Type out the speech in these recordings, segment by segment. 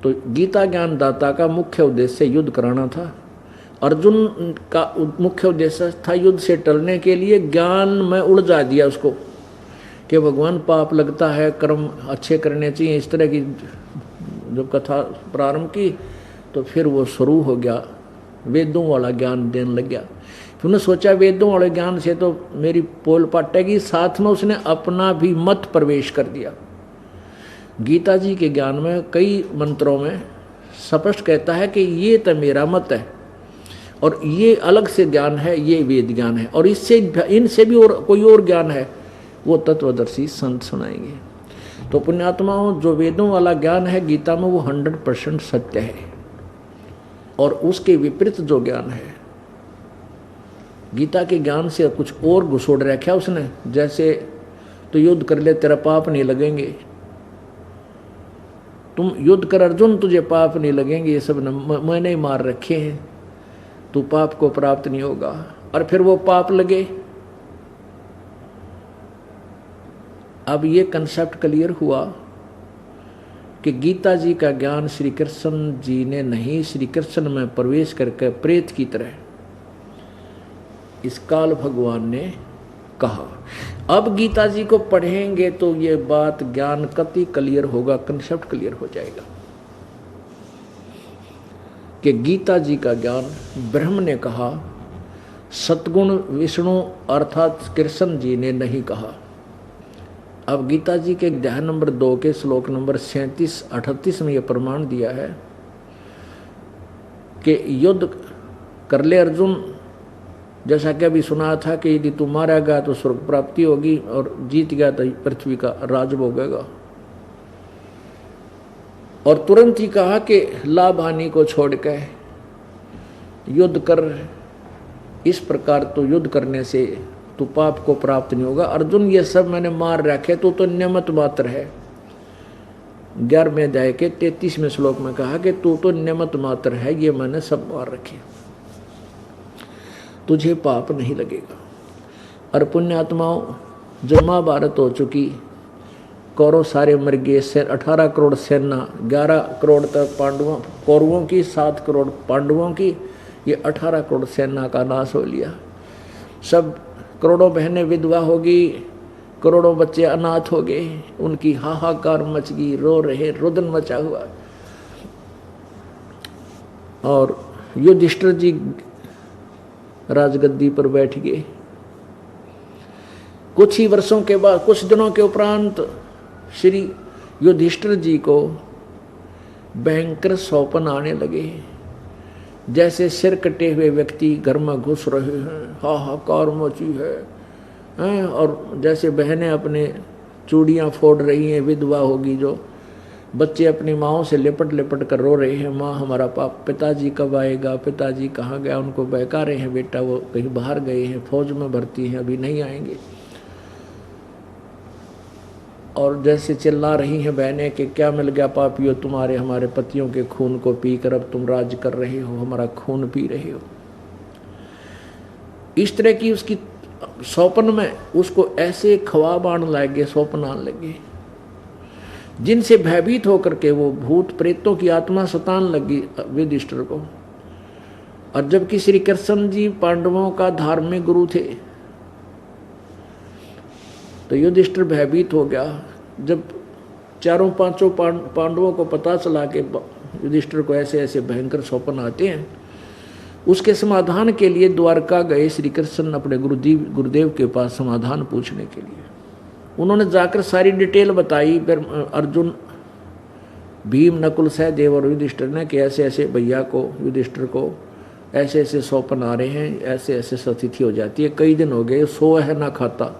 तो गीता ज्ञान दाता का मुख्य उद्देश्य युद्ध कराना था। अर्जुन का मुख्य उद्देश्य था युद्ध से टलने के लिए ज्ञान में उलझा दिया उसको कि भगवान पाप लगता है, कर्म अच्छे करने चाहिए। इस तरह की जब कथा प्रारंभ की तो फिर वो शुरू हो गया, वेदों वाला ज्ञान देने लग गया। फिर उन्होंने सोचा वेदों वाले ज्ञान से तो मेरी पोल पाटेगी, साथ में उसने अपना भी मत प्रवेश कर दिया। गीता जी के ज्ञान में कई मंत्रों में स्पष्ट कहता है कि ये तो मेरा मत है और ये अलग से ज्ञान है, ये वेद ज्ञान है, और इससे इनसे भी और कोई और ज्ञान है वो तत्वदर्शी संत सुनाएंगे। तो पुण्यात्माओं, जो वेदों वाला ज्ञान है गीता में वो 100% सत्य है, और उसके विपरीत जो ज्ञान है गीता के ज्ञान से कुछ और घुसोड़ रखा उसने। जैसे तो युद्ध कर ले तेरा पाप नहीं लगेंगे, तुम युद्ध कर अर्जुन तुझे पाप नहीं लगेंगे, ये सब मैंने ही मार रखे हैं, तू पाप को प्राप्त नहीं होगा। और फिर वो पाप लगे। अब ये कंसेप्ट क्लियर हुआ कि गीता जी का ज्ञान श्री कृष्ण जी ने नहीं, श्री कृष्ण में प्रवेश करके प्रेत की तरह इस काल भगवान ने कहा। अब गीता जी को पढ़ेंगे तो ये बात ज्ञान कति क्लियर होगा, कंसेप्ट क्लियर हो जाएगा कि गीता जी का ज्ञान ब्रह्म ने कहा, सतगुण विष्णु अर्थात कृष्ण जी ने नहीं कहा। अब गीता जी के अध्याय नंबर 2 के श्लोक नंबर 37-38 में यह प्रमाण दिया है कि युद्ध कर ले अर्जुन, जैसा कि अभी सुना था कि यदि तू मारा गया तो स्वर्ग प्राप्ति होगी और जीत गया तो पृथ्वी का राज भोगेगा। और तुरंत ही कहा कि लाभ हानि को छोड़ के युद्ध कर, इस प्रकार तो युद्ध करने से तू पाप को प्राप्त नहीं होगा। अर्जुन ये सब मैंने मार रखे, तू तो नियमित मात्र है। 11वें अध्याय के 33वें श्लोक में कहा कि तू तो नियमित मात्र है, ये मैंने सब मार रखे, तुझे पाप नहीं लगेगा। और पुण्यात्माओं, जब महाभारत हो चुकी, कौरव सारे मर गए, 18 करोड़ सेना, 11 करोड़ तक पांडवों कौरवों की, 7 करोड़ पांडवों की, ये 18 करोड़ सेना का नाश हो लिया। सब करोड़ों बहनें विधवा होगी, करोड़ों बच्चे अनाथ हो गए, उनकी हाहाकार मच गई, रो रहे, रुदन मचा हुआ। और युधिष्ठिर जी राजगद्दी पर बैठ गए। कुछ ही वर्षों के बाद, कुछ दिनों के उपरांत श्री युधिष्ठिर जी को भयंकर सौपन आने लगे। जैसे सिर कटे हुए व्यक्ति घर में घुस रहे हैं, हाहाकार मची है, और जैसे बहनें अपने चूड़ियाँ फोड़ रही हैं, विधवा होगी जो, बच्चे अपनी माँओं से लिपट लिपट कर रो रहे हैं, माँ हमारा पिताजी कब आएगा, पिताजी कहाँ गया, उनको बहका रहे हैं, बेटा वो कहीं बाहर गए हैं, फौज में भर्ती हैं, अभी नहीं आएंगे। और जैसे चिल्ला रही हैं बहनें कि क्या मिल गया पापियों तुम्हारे, हमारे पतियों के खून को पीकर अब तुम राज कर रहे हो, हमारा खून पी रहे हो। इस तरह की उसकी सौपन में उसको ऐसे ख्वाब आने लगे, सौपन आने लगे, जिनसे भयभीत होकर के वो भूत प्रेतों की आत्मा सतान लगी युधिष्ठिर को। और जबकि श्री कृष्ण जी पांडवों का धार्मिक गुरु थे, तो युधिष्ठिर भयभीत हो गया। जब चारों पांचों पांडवों को पता चला कि युधिष्ठिर को ऐसे ऐसे भयंकर सौपन आते हैं, उसके समाधान के लिए द्वारका गए श्री कृष्ण अपने गुरुदेव के पास समाधान पूछने के लिए। उन्होंने जाकर सारी डिटेल बताई। फिर अर्जुन, भीम, नकुल, सहदेव और युधिष्ठिर ने कि ऐसे ऐसे भैया को, युधिष्ठिर को ऐसे ऐसे सौपन आ रहे हैं, ऐसे ऐसे स्थिति हो जाती है, कई दिन हो गए, सो है ना खाता,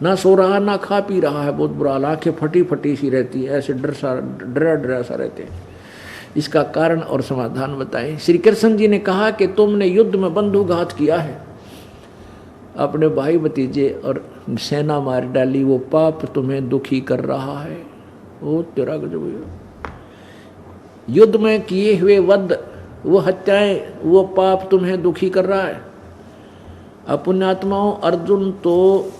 ना सो रहा ना खा पी रहा है, बहुत बुरा हाल, आंखें फटी फटी सी रहती है, ऐसे डरा सा रहते हैं। इसका कारण और समाधान बताएं। श्री कृष्ण जी ने कहा कि तुमने युद्ध में बंधुघात किया है, अपने भाई भतीजे और सेना मार डाली, वो पाप तुम्हें दुखी कर रहा है। वो तेरा गजब, युद्ध में किए हुए वध, वो हत्याएं, वो पाप तुम्हें दुखी कर रहा है। पुण्यात्माओं, अर्जुन तो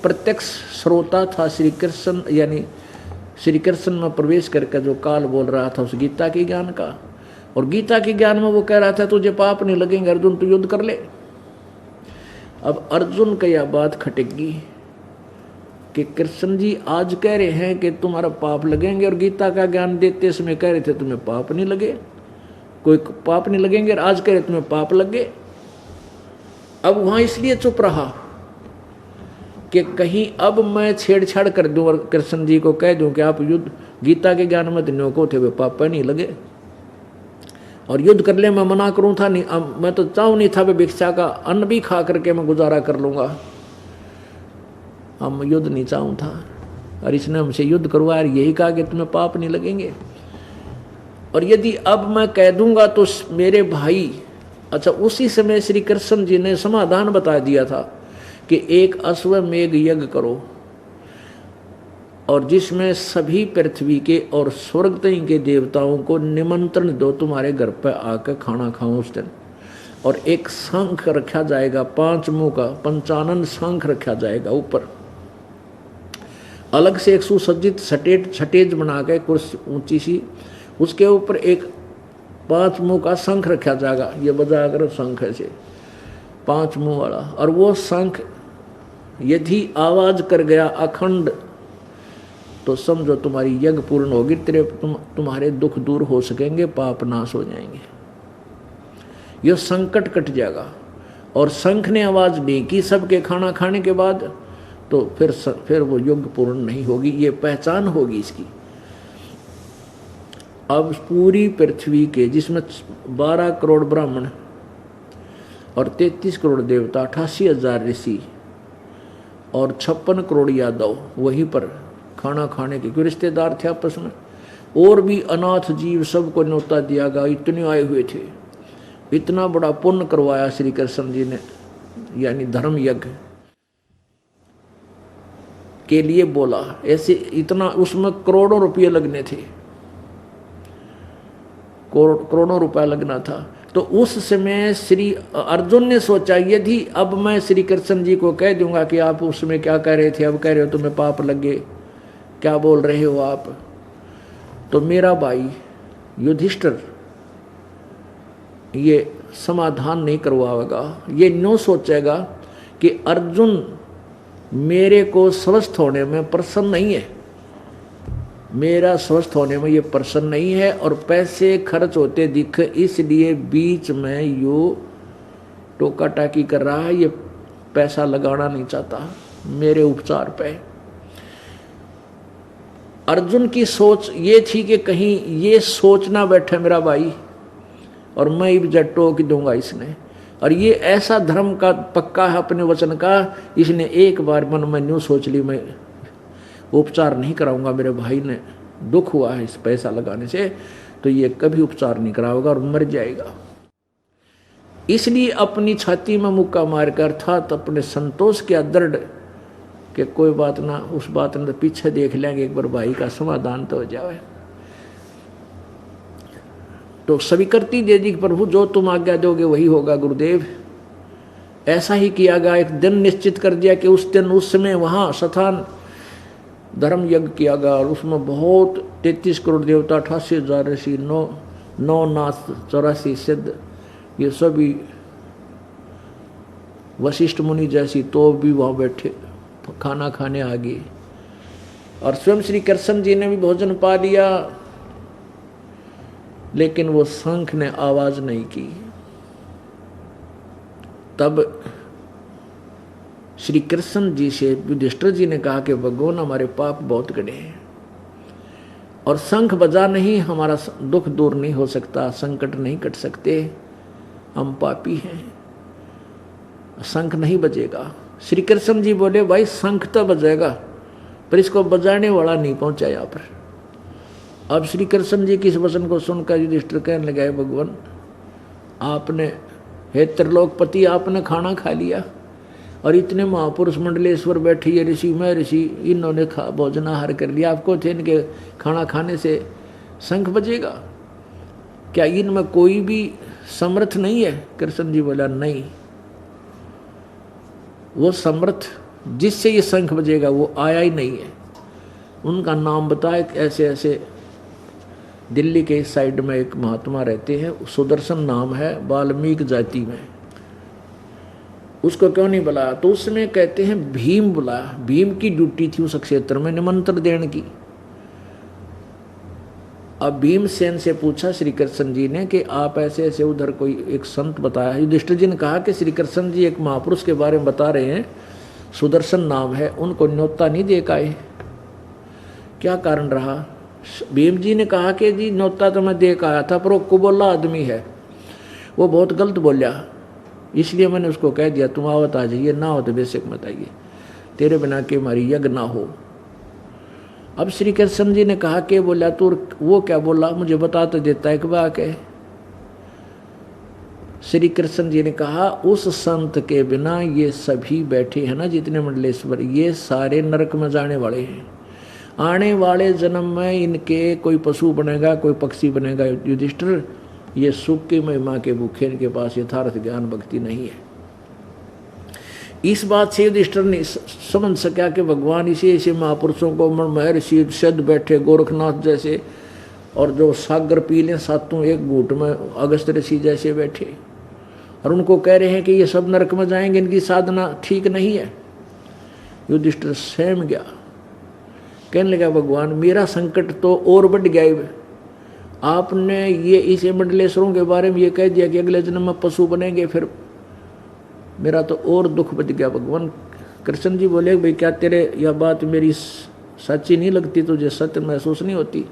प्रत्यक्ष श्रोता था श्री कृष्ण, यानी श्री कृष्ण में प्रवेश करके जो काल बोल रहा था उस गीता के ज्ञान का। और गीता के ज्ञान में वो कह रहा था तुझे पाप नहीं लगेंगे अर्जुन, तू युद्ध कर ले। अब अर्जुन का यह बात खटेगी कि कृष्ण जी आज कह रहे हैं कि तुम्हारा पाप लगेंगे, और गीता का ज्ञान देते समय कह रहे थे तुम्हें पाप नहीं लगे, कोई पाप नहीं लगेंगे, और आज कह रहे तुम्हें पाप लगे। अब वहां इसलिए चुप रहा कि कहीं अब मैं छेड़छाड़ कर दूं और कृष्ण जी को कह दूं कि आप युद्ध गीता के ज्ञान में तो को थे वे पाप नहीं लगे, और युद्ध कर ले मैं मना करूं था नहीं, मैं तो चाहूं नहीं था वे भिक्षा का अन्न भी खा करके मैं गुजारा कर लूंगा, हम युद्ध नहीं चाहूं था, और इसने हमसे युद्ध करवाया, यही कहा कि तुम्हें पाप नहीं लगेंगे। और यदि अब मैं कह दूंगा तो मेरे भाई, अच्छा उसी समय श्री कृष्ण जी ने समाधान बता दिया था कि एक अश्वमेघ यज्ञ करो, और जिसमें सभी पृथ्वी के और स्वर्ग तक के देवताओं को निमंत्रण दो, तुम्हारे घर पर आकर खाना खाओ उस दिन, और एक शंख रखा जाएगा 5 मुंह का, पंचानन शंख रखा जाएगा ऊपर, अलग से एक सुसज्जित सटेज बना के कुर्सी ऊंची सी, उसके ऊपर एक 5 मुंह का शंख रखा जाएगा, ये बजा कर शंख ऐसे 5 मुंह वाला, और वो शंख यदि आवाज कर गया अखंड तो समझो तुम्हारी यज्ञ पूर्ण होगी, तुम्हारे दुख दूर हो सकेंगे, पाप नाश हो जाएंगे, यह संकट कट जाएगा। और शंख ने आवाज नहीं की सबके खाना खाने के बाद, तो फिर वो यज्ञ पूर्ण नहीं होगी, ये पहचान होगी इसकी। अब पूरी पृथ्वी के जिसमें 12 करोड़ ब्राह्मण और 33 करोड़ देवता, 88,000 ऋषि और 56 करोड़ यादव वहीं पर खाना खाने के क्यों रिश्तेदार थे आपस में, और भी अनाथ जीव सबको न्योता दिया गया, इतने आए हुए थे, इतना बड़ा पुण्य करवाया श्री कृष्ण जी ने, यानी धर्म यज्ञ के लिए बोला, ऐसे इतना उसमें करोड़ों रुपये लगने थे, करोड़ों रुपया लगना था। तो उस समय श्री अर्जुन ने सोचा यदि अब मैं श्री कृष्ण जी को कह दूंगा कि आप उसमें क्या कह रहे थे, अब कह रहे हो तुम्हें पाप लगे, क्या बोल रहे हो आप, तो मेरा भाई युधिष्ठिर ये समाधान नहीं करवाएगा, ये न्यों सोचेगा कि अर्जुन मेरे को स्वस्थ होने में प्रसन्न नहीं है, मेरा स्वस्थ होने में ये प्रसन्न नहीं है, और पैसे खर्च होते दिख इसलिए बीच में यो टोका टाकी कर रहा है, ये पैसा लगाना नहीं चाहता मेरे उपचार पे। अर्जुन की सोच ये थी कि कहीं ये सोच ना बैठे मेरा भाई और मैं ही टोक दूंगा इसने, और ये ऐसा धर्म का पक्का है अपने वचन का, इसने एक बार मन में न्यू सोच ली मैं उपचार नहीं कराऊंगा, मेरे भाई ने दुख हुआ है इस पैसा लगाने से, तो ये कभी उपचार नहीं कराएगा और मर जाएगा। इसलिए अपनी छाती में मुक्का मारकर अर्थात अपने संतोष के दृढ़ कि कोई बात ना, उस बात ने तो पीछे देख लेंगे, एक बार भाई का समाधान तो हो जाए। तो स्वीकृति दे दी प्रभु जो तुम आज्ञा दोगे वही होगा गुरुदेव। ऐसा ही किया गया, एक दिन निश्चित कर दिया कि उस दिन उस समय वहाँ स्थान धर्म यज्ञ किया गया, और उसमें बहुत 33 करोड़ देवता, 88,000 ऋषि, 9 नाथ, 84 सिद्ध, ये सभी वशिष्ठ मुनि जैसी तो भी वहाँ बैठे खाना खाने आ गए, और स्वयं श्री कृष्ण जी ने भी भोजन पा लिया, लेकिन वो शंख ने आवाज नहीं की। तब श्री कृष्ण जी से युधिष्ठिर जी ने कहा कि भगवान हमारे पाप बहुत गड़े हैं, और शंख बजा नहीं हमारा दुख दूर नहीं हो सकता, संकट नहीं कट सकते, हम पापी हैं, शंख नहीं बजेगा। श्री कृष्ण जी बोले भाई शंख तो बजेगा पर इसको बजाने वाला नहीं पहुंचा यहाँ पर। अब श्री कृष्ण जी की इस वचन को सुनकर युधिष्ठिर कहने लगा भगवान आपने, हे त्रिलोकपति, आपने खाना खा लिया और इतने महापुरुष मंडलेश्वर बैठे, ये ऋषि मैं ऋषि, इन्होंने भोजनाहार कर लिया, आपको थे इनके खाना खाने से शंख बजेगा? क्या इनमें कोई भी समर्थ नहीं है? कृष्ण जी बोला नहीं, वो समर्थ जिससे ये शंख बजेगा वो आया ही नहीं है। उनका नाम बताए, ऐसे ऐसे दिल्ली के इस साइड में एक महात्मा रहते हैं, सुदर्शन नाम है, वाल्मीकि जाति में। उसको क्यों नहीं बुलाया? तो उसमें कहते हैं भीम बुलाया। भीम की ड्यूटी थी उस क्षेत्र में निमंत्रण देने की। अब भीमसेन से पूछा श्री कृष्ण जी ने कि आप ऐसे ऐसे उधर कोई एक संत बताया। युधिष्ठिर जी ने कहा कि श्री कृष्ण जी एक महापुरुष के बारे में बता रहे हैं, सुदर्शन नाम है, उनको न्योता नहीं दे पाए, क्या कारण रहा? भीम जी ने कहा कि जी न्योता तो मैं दे के आया था, पर वो कुबोला आदमी है, वो बहुत गलत बोलिया, इसलिए मैंने उसको कह दिया तुम आवत आ जाइए, ना हो तो बेशक मत आइए, तेरे बिना के हमारी यज्ञ ना हो। अब श्री कृष्ण जी ने कहा कि बोला तू वो क्या बोला, मुझे बता तो देता है कि बात है। श्री कृष्ण जी ने कहा उस संत के बिना ये सभी बैठे हैं ना जितने मंडलेश्वर, ये सारे नरक में जाने वाले हैं। आने वाले जन्म में इनके कोई पशु बनेगा, कोई पक्षी बनेगा। युधिष्ठिर, ये सुख की महिमा के भूखे, इनके पास यथार्थ ज्ञान भक्ति नहीं है। इस बात से युधिष्ठिर ने समझ सका कि भगवान इसी ऐसे महापुरुषों को महर्षि सद बैठे गोरखनाथ जैसे, और जो सागर पी लें सातों एक घूट में अगस्त ऋषि जैसे बैठे, और उनको कह रहे हैं कि ये सब नरक में जाएंगे, इनकी साधना ठीक नहीं है। युधिष्ठिर सहम गया, कहने लगा भगवान मेरा संकट तो और बढ़ गया। आपने ये इस मंडलेश्वरों के बारे में ये कह दिया कि अगले जन्म में पशु बनेंगे, फिर मेरा तो और दुख बढ़ गया। भगवान कृष्ण जी बोले भाई क्या तेरे यह बात मेरी सच्ची नहीं लगती, तुझे सत्य महसूस नहीं होती?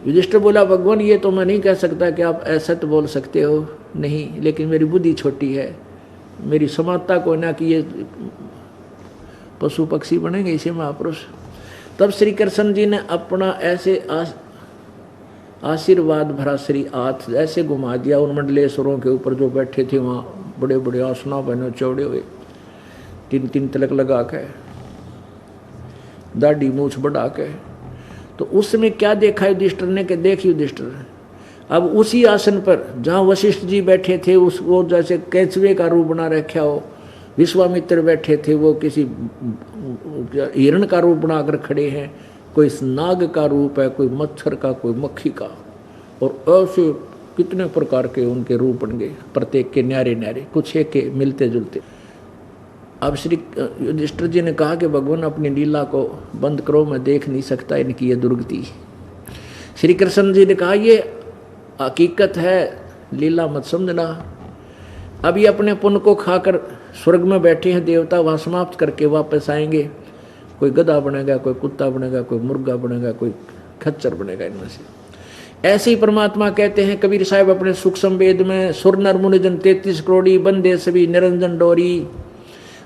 युधिष्ठिर बोला भगवान ये तो मैं नहीं कह सकता कि आप असत्य बोल सकते हो, नहीं, लेकिन मेरी बुद्धि छोटी है, मेरी समानता को ना कि ये पशु पक्षी बनेंगे इसे महापुरुष। तब श्री कृष्ण जी ने अपना ऐसे आशीर्वाद भरा श्री हाथ ऐसे घुमा दिया उन मंडलेश्वरों के ऊपर जो बैठे थे वहाँ, बड़े बड़े आसना बने चौड़े हुए, 3-3 तिलक लगा के, दाढ़ी मूछ बढ़ा के। तो उसमें क्या देखा युधिष्ठिर ने कि देख युधिष्ठिर, अब उसी आसन पर जहाँ वशिष्ठ जी बैठे थे उस वो जैसे केचुए का रूप बना रखा हो, विश्वामित्र बैठे थे वो किसी हिरण का रूप बनाकर खड़े हैं, कोई नाग का रूप है, कोई मच्छर का, कोई मक्खी का, और ऐसे कितने प्रकार के उनके रूप बन गए, प्रत्येक के न्यारे न्यारे, कुछ एक के मिलते जुलते। अब श्री युधिष्ठिर जी ने कहा कि भगवान अपनी लीला को बंद करो, मैं देख नहीं सकता इनकी ये दुर्गति। श्री कृष्ण जी ने कहा ये हकीकत है, लीला मत समझना। अब ये अपने पुण्य को खाकर स्वर्ग में बैठे हैं देवता, वहाँ समाप्त करके वापस आएंगे, कोई गधा बनेगा, कोई कुत्ता बनेगा, कोई मुर्गा बनेगा, कोई खच्चर बनेगा इनमें से। ऐसे ही परमात्मा कहते हैं कबीर साहब अपने सुख संवेद में, सुर नर मुनिजन 33 करोड़ी बंदे सभी निरंजन डोरी,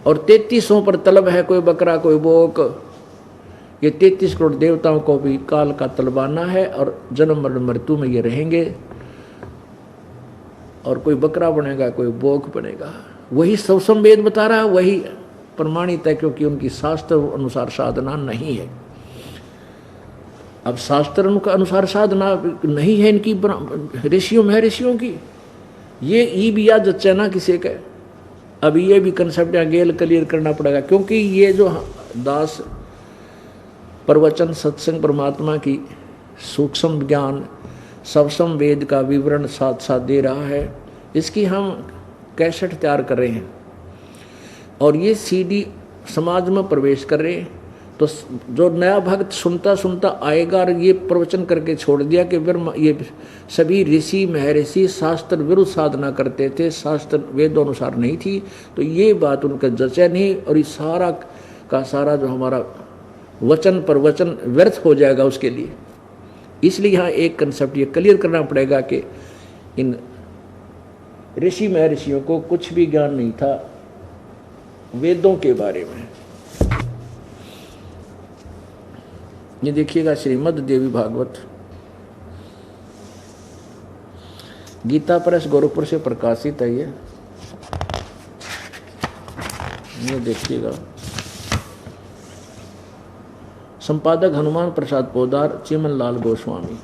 और 33 पर तलब है, कोई बकरा कोई बोक। ये 33 करोड़ देवताओं को भी काल का तलबाना है, और जन्म मरण मृत्यु में ये रहेंगे, और कोई बकरा बनेगा कोई बोक बनेगा। वही सब संवेद बता रहा है, वही प्रमाणित है, क्योंकि उनकी शास्त्र अनुसार साधना नहीं है। अब शास्त्र का अनुसार साधना नहीं है इनकी, ऋषियों में ऋषियों की, ये ई भी याद जच्चा ना किसी का। अब ये भी कंसेप्ट गेल क्लियर करना पड़ेगा, क्योंकि ये जो दास प्रवचन सत्संग परमात्मा की सूक्ष्म ज्ञान सबसम वेद का विवरण साथ साथ दे रहा है, इसकी हम कैसेट तैयार कर रहे हैं, और ये सीडी समाज में प्रवेश कर रहे हैं। तो जो नया भक्त सुनता सुनता आएगा और ये प्रवचन करके छोड़ दिया कि ये सभी ऋषि महर्षि शास्त्र विरुद्ध साधना करते थे, शास्त्र वेदों अनुसार नहीं थी, तो ये बात उनका जचा नहीं, और ये सारा का सारा जो हमारा वचन पर वचन व्यर्थ हो जाएगा उसके लिए। इसलिए यहाँ एक कंसेप्ट ये क्लियर करना पड़ेगा कि इन ऋषि महर्षियों को कुछ भी ज्ञान नहीं था वेदों के बारे में। ये देखिएगा श्रीमद् देवी भागवत, गीता प्रेस गोरखपुर से प्रकाशित है ये देखिएगा। संपादक हनुमान प्रसाद पोदार, चिमन लाल गोस्वामी,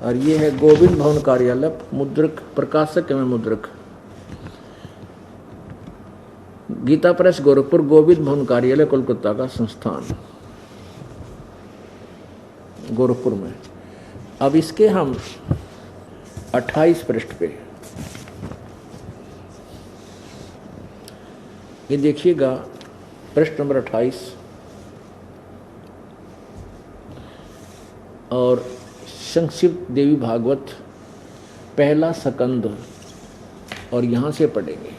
और ये है गोविंद भवन कार्यालय, मुद्रक प्रकाशक एवं मुद्रक गीता प्रेस गोरखपुर, गोविंद भवन कार्यालय कोलकाता का संस्थान गोरखपुर में। अब इसके हम 28 पृष्ठ पे ये देखिएगा, पृष्ठ नंबर 28 और संक्षिप्त देवी भागवत पहला स्कंद, और यहाँ से पढ़ेंगे।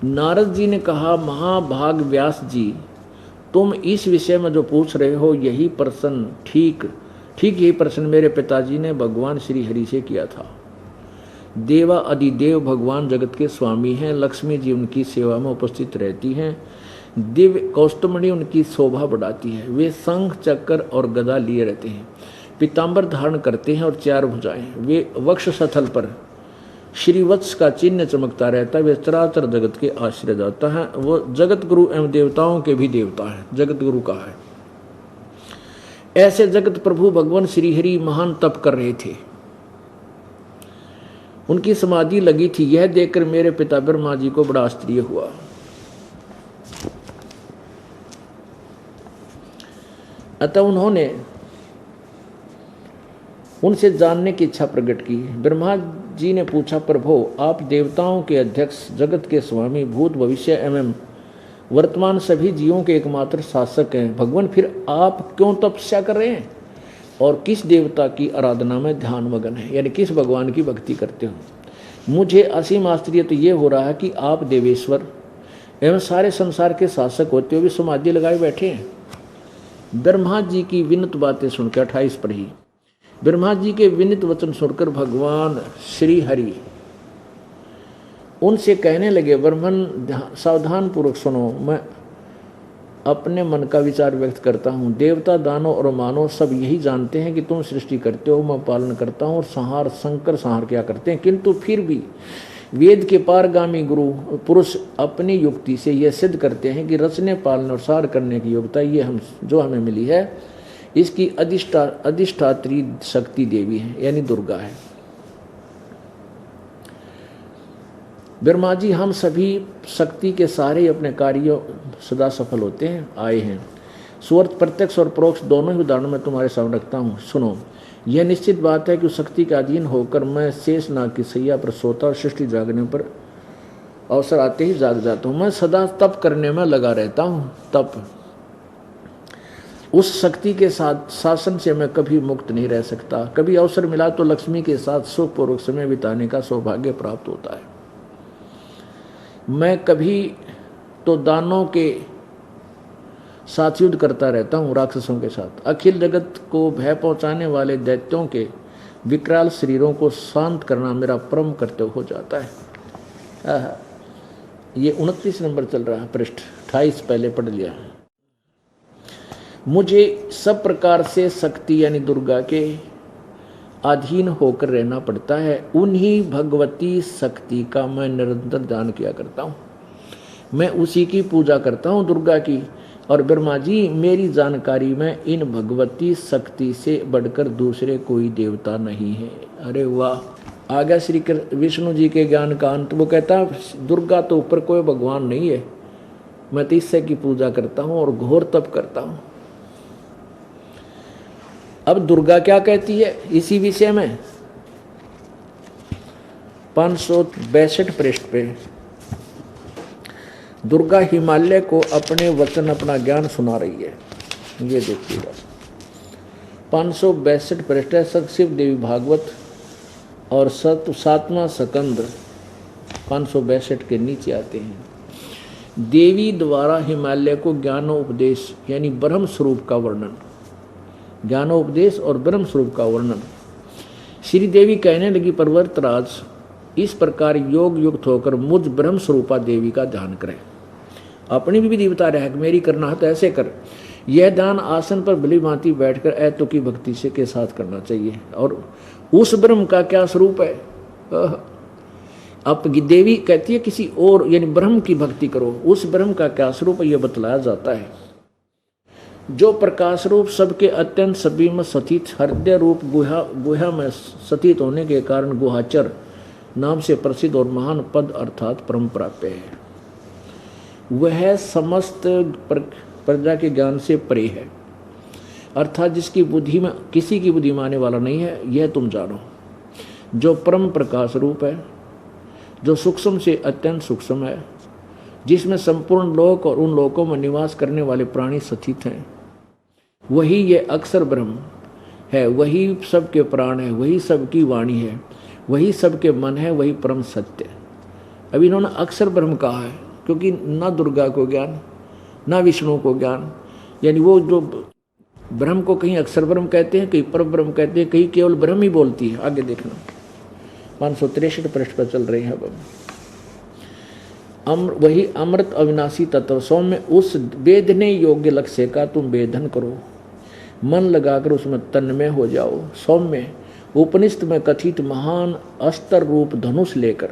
नारद जी ने कहा, महाभाग व्यास जी, तुम इस विषय में जो पूछ रहे हो यही प्रश्न ठीक यही प्रश्न मेरे पिताजी ने भगवान श्री हरि से किया था। देवा अधिदेव भगवान जगत के स्वामी हैं, लक्ष्मी जी उनकी सेवा में उपस्थित रहती हैं, दिव्य कौस्तुभमणि उनकी शोभा बढ़ाती है। वे शंख चक्र और गदा लिए रहते हैं, पीताम्बर धारण करते हैं और 4 भुजाएं, वे वक्ष स्थल पर श्रीवत्स का चिन्ह चमकता रहता है। वे चराचर जगत के आश्रय दाता है, वो जगत गुरु एवं देवताओं के भी देवता है, जगत गुरु का है। ऐसे जगत प्रभु भगवान श्री हरि महान तप कर रहे थे, उनकी समाधि लगी थी। यह देखकर मेरे पिता ब्रह्मा जी को बड़ा आश्चर्य हुआ। अतः उन्होंने उनसे जानने की इच्छा प्रकट की। ब्रह्मा जी ने पूछा, प्रभु आप देवताओं के अध्यक्ष, जगत के स्वामी, भूत भविष्य एवं वर्तमान सभी जीवों के एकमात्र शासक हैं। भगवान फिर आप क्यों तपस्या कर रहे हैं और किस देवता की आराधना में ध्यान मगन है, यानी किस भगवान की भक्ति करते हो? मुझे असीम आश्चर्य तो ये हो रहा है कि आप देवेश्वर एवं सारे संसार के शासक होते हुए भी समाधि लगाए बैठे हैं। ब्रह्मा जी की विनत बातें सुनकर 28 पढ़ी। ब्रह्मा जी के विनित वचन सुनकर भगवान श्री हरि उनसे कहने लगे, ब्राह्मण सावधान पूर्वक सुनो, मैं अपने मन का विचार व्यक्त करता हूँ। देवता, दानव और मानव सब यही जानते हैं कि तुम सृष्टि करते हो, मैं पालन करता हूँ और संहार शंकर संहार क्या करते हैं, किंतु फिर भी वेद के पारगामी गुरु पुरुष अपनी युक्ति से यह सिद्ध करते हैं कि रचने, पालने और सार करने की योग्यता ये हमें मिली है, इसकी अधिष्ठात्री शक्ति देवी है, यानी दुर्गा है। ब्रह्मा जी, हम सभी शक्ति के सारे अपने कार्यों सदा सफल होते हैं आए हैं। स्वर्त प्रत्यक्ष और परोक्ष दोनों ही उदाहरण मैं तुम्हारे सामने रखता हूँ। सुनो, यह निश्चित बात है कि उस शक्ति के अधीन होकर मैं शेषनाग की सैया पर सोता और सृष्टि जागने पर अवसर आते ही जाग जाता हूँ। मैं सदा तप करने में लगा रहता हूँ। तप, उस शक्ति के साथ शासन से मैं कभी मुक्त नहीं रह सकता। कभी अवसर मिला तो लक्ष्मी के साथ सुखपूर्वक समय बिताने का सौभाग्य प्राप्त होता है। मैं कभी तो दानों के साथ युद्ध करता रहता हूँ, राक्षसों के साथ। अखिल जगत को भय पहुँचाने वाले दैत्यों के विकराल शरीरों को शांत करना मेरा परम कर्तव्य हो जाता है। ये 29 नंबर चल रहा है, पृष्ठ 28 पहले पढ़ लिया। मुझे सब प्रकार से शक्ति यानी दुर्गा के अधीन होकर रहना पड़ता है। उन्हीं भगवती शक्ति का मैं निरंतर ध्यान किया करता हूँ। मैं उसी की पूजा करता हूँ, दुर्गा की। और ब्रह्मा जी, मेरी जानकारी में इन भगवती शक्ति से बढ़कर दूसरे कोई देवता नहीं है। अरे वाह, आ गया श्री विष्णु जी के ज्ञान का अंत। वो कहता है दुर्गा तो ऊपर कोई भगवान नहीं है, मैं तो इससे की पूजा करता हूँ और घोर तप करता हूँ। अब दुर्गा क्या कहती है इसी विषय में 562 पृष्ठ पे, दुर्गा हिमालय को अपने वचन, अपना ज्ञान सुना रही है। ये देखिएगा 562 पृष्ठ है, संक्षिप्त देवी भागवत और 7वां स्कंद 562 के नीचे आते हैं। देवी द्वारा हिमालय को ज्ञानोपदेश यानी ब्रह्म स्वरूप का वर्णन, ज्ञानोपदेश और ब्रह्म स्वरूप का वर्णन। श्री देवी कहने लगी, पर्वतराज, इस प्रकार योग युक्त होकर मुझ ब्रह्म स्वरूपा देवी का ध्यान करें। अपनी भी विधि बता रहा है कि मेरी करना है तो ऐसे कर। यह ध्यान आसन पर भली भांति बैठकर ऐतो की भक्ति से के साथ करना चाहिए। और उस ब्रह्म का क्या स्वरूप है? अब देवी कहती है किसी और यानी ब्रह्म की भक्ति करो। उस ब्रह्म का क्या स्वरूप है यह बतलाया जाता है, जो प्रकाश रूप सबके अत्यंत सभी में स्थित, हृदय रूप गुहा में स्थित होने के कारण गुहाचर नाम से प्रसिद्ध और महान पद अर्थात परम प्राप्य है। वह समस्त प्रजा के ज्ञान से परे है। अर्थात जिसकी बुद्धि में किसी की बुद्धि में आने वाला नहीं है, यह तुम जानो। जो परम प्रकाश रूप है, जो सूक्ष्म से अत्यंत सूक्ष्म है, जिसमें संपूर्ण लोक और उन लोकों में निवास करने वाले प्राणी स्थित हैं, वही ये अक्षर ब्रह्म है, वही सबके प्राण है, वही सबकी वाणी है, वही सबके मन है, वही परम सत्य। अब इन्होंने अक्षर ब्रह्म कहा है क्योंकि ना दुर्गा को ज्ञान, ना विष्णु को ज्ञान, यानी वो जो ब्रह्म को कहीं अक्षर ब्रह्म कहते हैं, कहीं पर ब्रह्म कहते हैं, कहीं केवल ब्रह्म ही बोलती है। आगे देखना 563 पृष्ठ पर चल रहे हैं अब हम। वही अमृत अविनाशी तत्व सौम्य उस वेदने योग्य लक्ष्य का तुम वेदन करो, मन लगाकर उसमें तन्मय हो जाओ। सौम्य उपनिषद में कथित महान अस्त्र रूप धनुष लेकर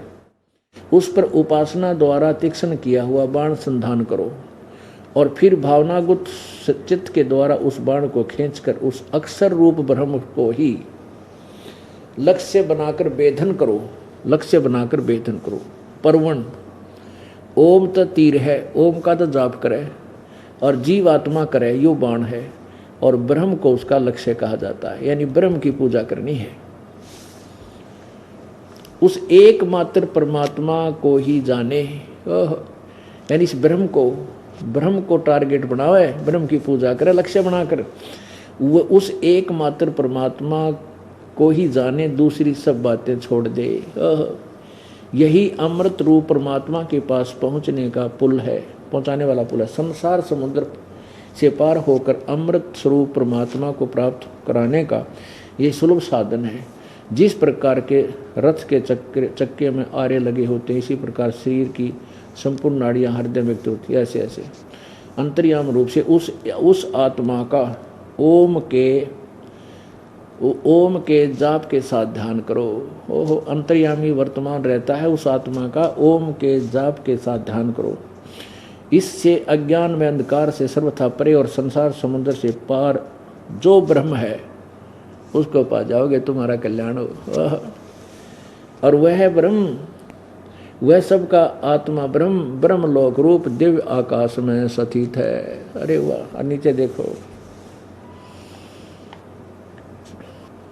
उस पर उपासना द्वारा तीक्ष्ण किया हुआ बाण संधान करो और फिर भावनागुत चित्त के द्वारा उस बाण को खींचकर उस अक्षर रूप ब्रह्म को ही लक्ष्य बनाकर वेधन करो, लक्ष्य बनाकर वेधन करो। परवण ओम तो तीर है, ओम का तो जाप करे और जीव आत्मा करे, यो बाण है और ब्रह्म को उसका लक्ष्य कहा जाता है, यानी ब्रह्म की पूजा करनी है। उस एकमात्र परमात्मा को ही जाने, यानी इस ब्रह्म को टारगेट बनावे, ब्रह्म की पूजा करे, लक्ष्य बनाकर वो उस एकमात्र परमात्मा को ही जाने, दूसरी सब बातें छोड़ दे। यही अमृत रूप परमात्मा के पास पहुंचने का पुल है, पहुंचाने वाला पुल है। संसार समुद्र से पार होकर अमृत स्वरूप परमात्मा को प्राप्त कराने का ये सुलभ साधन है। जिस प्रकार के रथ के चक्के में आरे लगे होते हैं, इसी प्रकार शरीर की संपूर्ण नाड़ियां हृदय में व्यक्त होती है। ऐसे ऐसे अंतर्याम रूप से उस आत्मा का ओम के जाप के साथ ध्यान करो। ओहो, अंतर्यामी वर्तमान रहता है, उस आत्मा का ओम के जाप के साथ ध्यान करो। इससे अज्ञान में अंधकार से सर्वथा परे और संसार समुद्र से पार जो ब्रह्म है उसको पा जाओगे, तुम्हारा कल्याण हो। और वह ब्रह्म, वह सबका आत्मा ब्रह्म लोक रूप दिव्य आकाश में स्थित है। अरे वाह, नीचे देखो,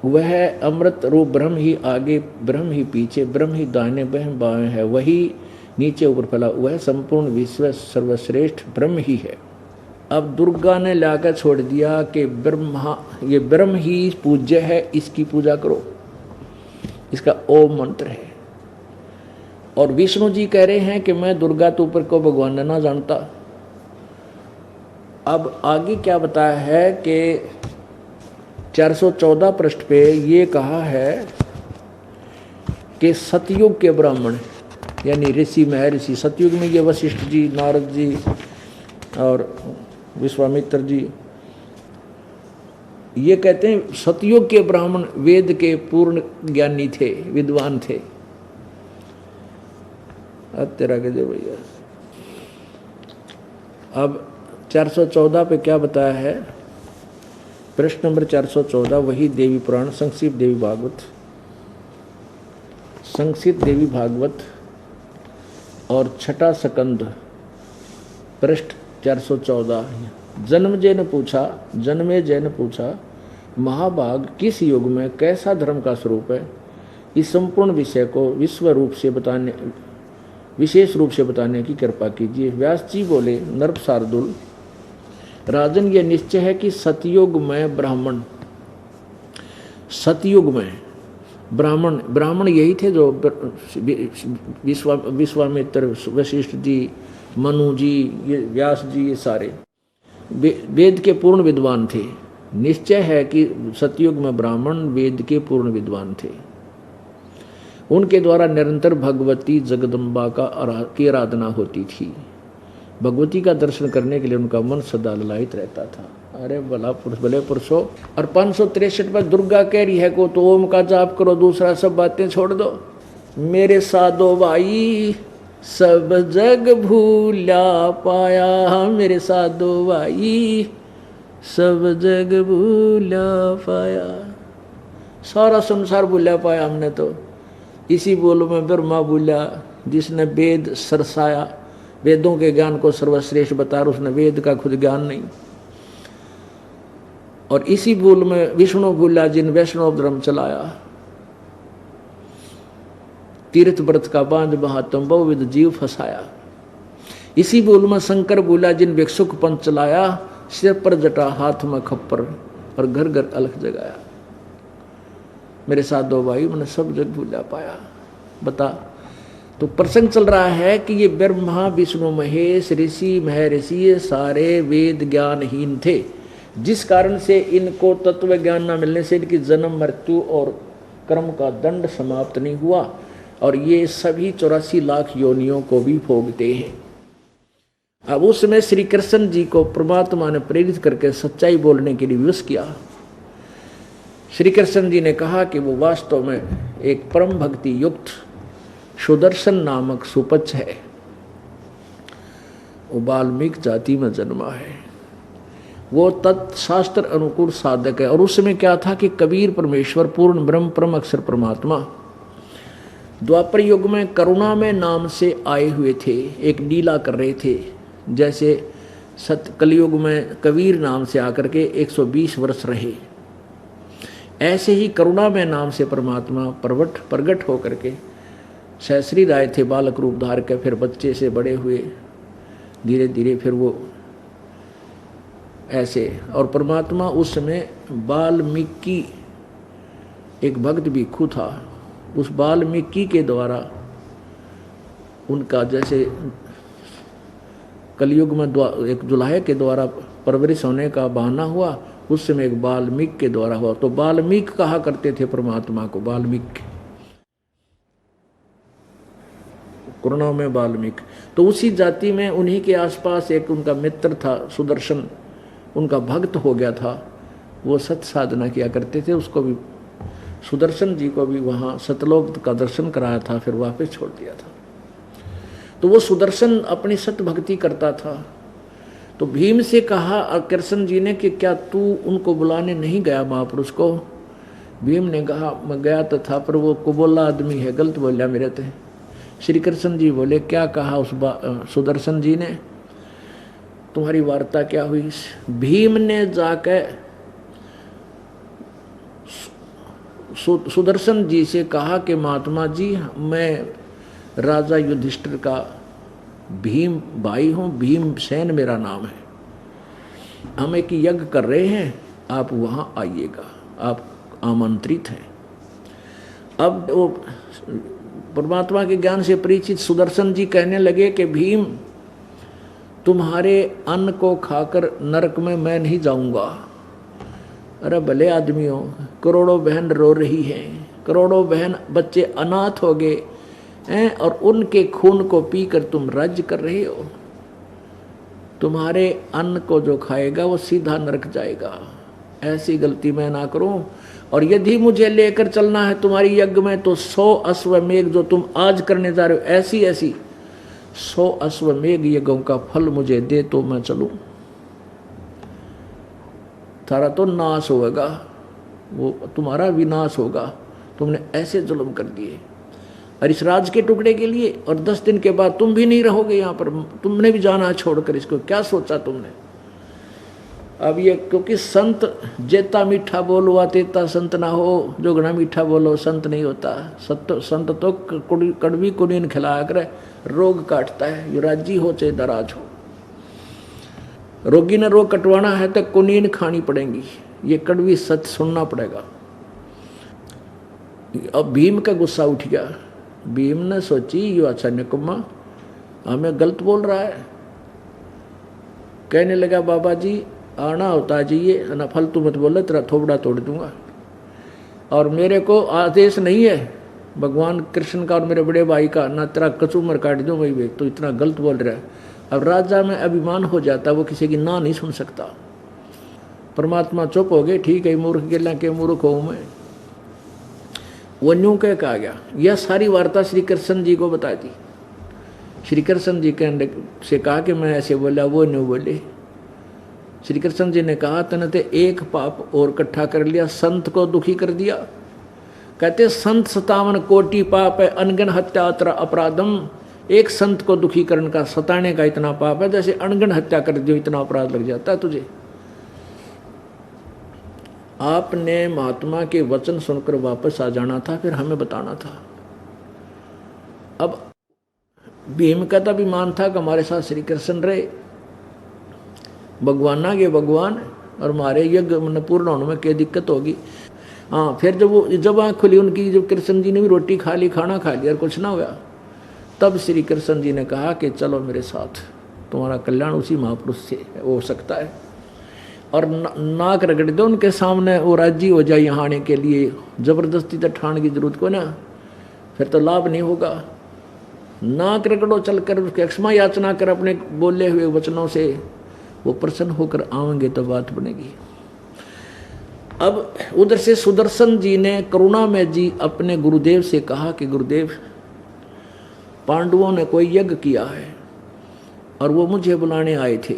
वह अमृत रूप ब्रह्म ही आगे, ब्रह्म ही पीछे, ब्रह्म ही दाहिने बाएं है, वही नीचे ऊपर फैला, वह संपूर्ण विश्व सर्वश्रेष्ठ ब्रह्म ही है। अब दुर्गा ने लाकर छोड़ दिया कि ये ब्रह्म ही पूज्य है, इसकी पूजा करो, इसका ओम मंत्र है। और विष्णु जी कह रहे हैं कि मैं दुर्गा तो ऊपर को भगवान ने ना जानता। अब आगे क्या बताया है कि 414 पृष्ठ पे ये कहा है कि सतयुग के ब्राह्मण यानी ऋषि महर्षि, सतयुग में ये वशिष्ठ जी, नारद जी और विश्वामित्र जी, ये कहते हैं सतयुग के ब्राह्मण वेद के पूर्ण ज्ञानी थे, विद्वान थे। अब तेरा के जो भैया, अब 414 पे क्या बताया है, प्रश्न नंबर 414, वही देवी पुराण संक्षिप्त देवी भागवत और छठा स्कंद पृष्ठ 414। जन्मे जय ने पूछा, महाभाग किस युग में कैसा धर्म का स्वरूप है? इस संपूर्ण विषय को विशेष रूप से बताने की कृपा कीजिए। व्यास जी बोले, नर्प शार्दुल राजन, ये निश्चय है कि सतयुग में ब्राह्मण यही थे जो विश्वामित्र, वशिष्ठ जी, मनु जी, ये व्यास जी, ये सारे वेद के पूर्ण विद्वान थे। निश्चय है कि सतयुग में ब्राह्मण वेद के पूर्ण विद्वान थे। उनके द्वारा निरंतर भगवती जगदम्बा की आराधना होती थी। भगवती का दर्शन करने के लिए उनका मन सदा ललायित रहता था। अरे भले पुरुषो। और 563 पर दुर्गा कह रही है को तो ओम का जाप करो, दूसरा सब बातें छोड़ दो। मेरे साधो भाई सब जग भूला पाया, मेरे साधो भाई सब जग भूला पाया। सारा संसार भूला पाया हमने तो। इसी बोलो में ब्रह्मा भूला, जिसने वेद सरसाया, वेदों के ज्ञान को सर्वश्रेष्ठ बता, उसने वेद का खुद ज्ञान नहीं। और इसी भूल में विष्णु भूला जिन वैष्णव धर्म चलाया, तीर्थ व्रत का बांध महात्म बहुविध जीव फंसाया। इसी भूल में शंकर भूला जिन भिक्षुक पंथ चलाया, सिर पर जटा हाथ में खप्पर और घर घर अलख जगाया। मेरे साथ दो भाई, मैंने सब जग भूला पाया। बता, तो प्रसंग चल रहा है कि ये ब्रह्मा विष्णु महेश ऋषि महर्षि ये सारे वेद ज्ञानहीन थे, जिस कारण से इनको तत्व ज्ञान न मिलने से इनकी जन्म मृत्यु और कर्म का दंड समाप्त नहीं हुआ, और ये सभी 84 लाख योनियों को भी भोगते हैं। अब उस समय श्री कृष्ण जी को परमात्मा ने प्रेरित करके सच्चाई बोलने के लिए विवश किया। श्री कृष्ण जी ने कहा कि वो वास्तव में एक परम भक्ति युक्त सुदर्शन नामक सुपच्छ है, वो वाल्मीकि जाति में जन्मा है, वो तत्शास्त्र अनुकूल साधक है। और उस समय क्या था कि कबीर परमेश्वर पूर्ण ब्रह्म परम अक्षर परमात्मा द्वापर युग में करुणा में नाम से आए हुए थे, एक लीला कर रहे थे। जैसे सत्य कलयुग में कबीर नाम से आकर के 120 वर्ष रहे, ऐसे ही करुणा में नाम से परमात्मा प्रगट होकर के सहस्री राय थे, बालक रूप धार के, फिर बच्चे से बड़े हुए, धीरे धीरे फिर वो ऐसे। और परमात्मा उस समय वाल्मीकि एक भक्त भिक्षु था, उस वाल्मीकि के द्वारा उनका जैसे कलयुग में एक जुलाहे के द्वारा परवरिश होने का बहाना हुआ, उस समय एक वाल्मीकि के द्वारा हुआ। तो वाल्मीकि कहा करते थे परमात्मा को, वाल्मीकि, करुणा में वाल्मीकि। तो उसी जाति में उन्हीं के आसपास एक उनका मित्र था सुदर्शन, उनका भक्त हो गया था, वो सत साधना किया करते थे। उसको भी सुदर्शन जी को भी वहाँ सतलोक का दर्शन कराया था, फिर वापस छोड़ दिया था। तो वो सुदर्शन अपनी सत भक्ति करता था। तो भीम से कहा कृष्ण जी ने कि क्या तू उनको बुलाने नहीं गया महापुरुष को? भीम ने कहा मैं गया तो था, पर वो कुबोला आदमी है, गलत बोलिया मेरे थे। श्री कृष्ण जी बोले क्या कहा उस सुदर्शन जी ने, तुम्हारी वार्ता क्या हुई? भीम ने जाकर सुदर्शन जी से कहा कि महात्मा जी मैं राजा युधिष्ठिर का भीम भाई हूँ, भीमसेन मेरा नाम है, हम एक यज्ञ कर रहे हैं, आप वहाँ आइएगा, आप आमंत्रित हैं। अब वो परमात्मा के ज्ञान से परिचित सुदर्शन जी कहने लगे कि भीम तुम्हारे अन्न को खाकर नरक में मैं नहीं जाऊंगा। अरे भले आदमियों, करोड़ों बहन रो रही हैं, करोड़ों बहन बच्चे अनाथ हो गए हैं, और उनके खून को पीकर तुम राज्य कर रहे हो। तुम्हारे अन्न को जो खाएगा वो सीधा नरक जाएगा, ऐसी गलती मैं ना करूं। और यदि मुझे लेकर चलना है तुम्हारी यज्ञ में तो 100 अश्वमेघ जो तुम आज करने जा रहे हो, ऐसी ऐसी 100 अश्वमेघ यज्ञों का फल मुझे दे तो मैं चलूं। तारा तो नाश होगा, वो तुम्हारा विनाश होगा, तुमने ऐसे जुल्म कर दिए और इस राज के टुकड़े के लिए, और 10 दिन के बाद तुम भी नहीं रहोगे यहाँ पर, तुमने भी जाना छोड़कर। इसको क्या सोचा तुमने? अब ये क्योंकि संत जेता मीठा बोलवा तेता संत ना हो, जो घना मीठा बोलो संत नहीं होता। संत तो कड़वी कुनीन खिलाया करे, रोग काटता है, युराजी हो चाहे दराज हो। रोगी ने रोग कटवाना है तो कुनीन खानी पड़ेगी, ये कड़वी सच सुनना पड़ेगा। अब भीम का गुस्सा उठ गया। भीम ने सोची यो अच्छा निकुम्मा हमें गलत बोल रहा है। कहने लगा बाबा जी आना होता जाइए ना, फालतू मत बोले, तेरा थोबड़ा तोड़ दूंगा। और मेरे को आदेश नहीं है भगवान कृष्ण का और मेरे बड़े भाई का, ना तेरा कचूमर काट दूँ भाई, तो इतना गलत बोल रहा है। अब राजा में अभिमान हो जाता, वो किसी की ना नहीं सुन सकता। परमात्मा चुप हो गए, ठीक है मूर्ख गिला के मूर्ख हूँ मैं। वो न्यू कह कहा गया। यह सारी वार्ता श्री कृष्ण जी को बता दी। श्री कृष्ण जी कहने से कहा कि मैं ऐसे बोला, वो न्यू बोले। श्री कृष्ण जी ने कहा तने ते एक पाप और इकट्ठा कर लिया, संत को दुखी कर दिया। कहते संत 57 कोटि पाप है, अनगन हत्या अत्र अपराधम। एक संत को दुखी करने का, सताने का इतना पाप है, जैसे अनगन हत्या कर दियो इतना अपराध लग जाता है तुझे। आपने महात्मा के वचन सुनकर वापस आ जाना था, फिर हमें बताना था। अब भीम का तो अभिमान था कि हमारे साथ श्री कृष्ण रहे, भगवान के भगवान, और हमारे यज्ञ पूर्ण होने में क्या दिक्कत होगी। हाँ, फिर जब आँख खुली उनकी, जब कृष्ण जी ने भी रोटी खा ली, खाना खा लिया और कुछ ना हुआ, तब श्री कृष्ण जी ने कहा कि चलो मेरे साथ, तुम्हारा कल्याण उसी महापुरुष से हो सकता है। और नाक रगड़ दो उनके सामने, वो राजी हो जाए यहाँ आने के लिए। जबरदस्ती तो ठान की जरूरत को ना, फिर तो लाभ नहीं होगा। नाक रगड़ो चलकर, उसके क्षमा याचना कर अपने बोले हुए वचनों से, वो प्रसन्न होकर आएंगे तो बात बनेगी। अब उधर से सुदर्शन जी ने करुणामय जी अपने गुरुदेव से कहा कि गुरुदेव, पांडवों ने कोई यज्ञ किया है और वो मुझे बुलाने आए थे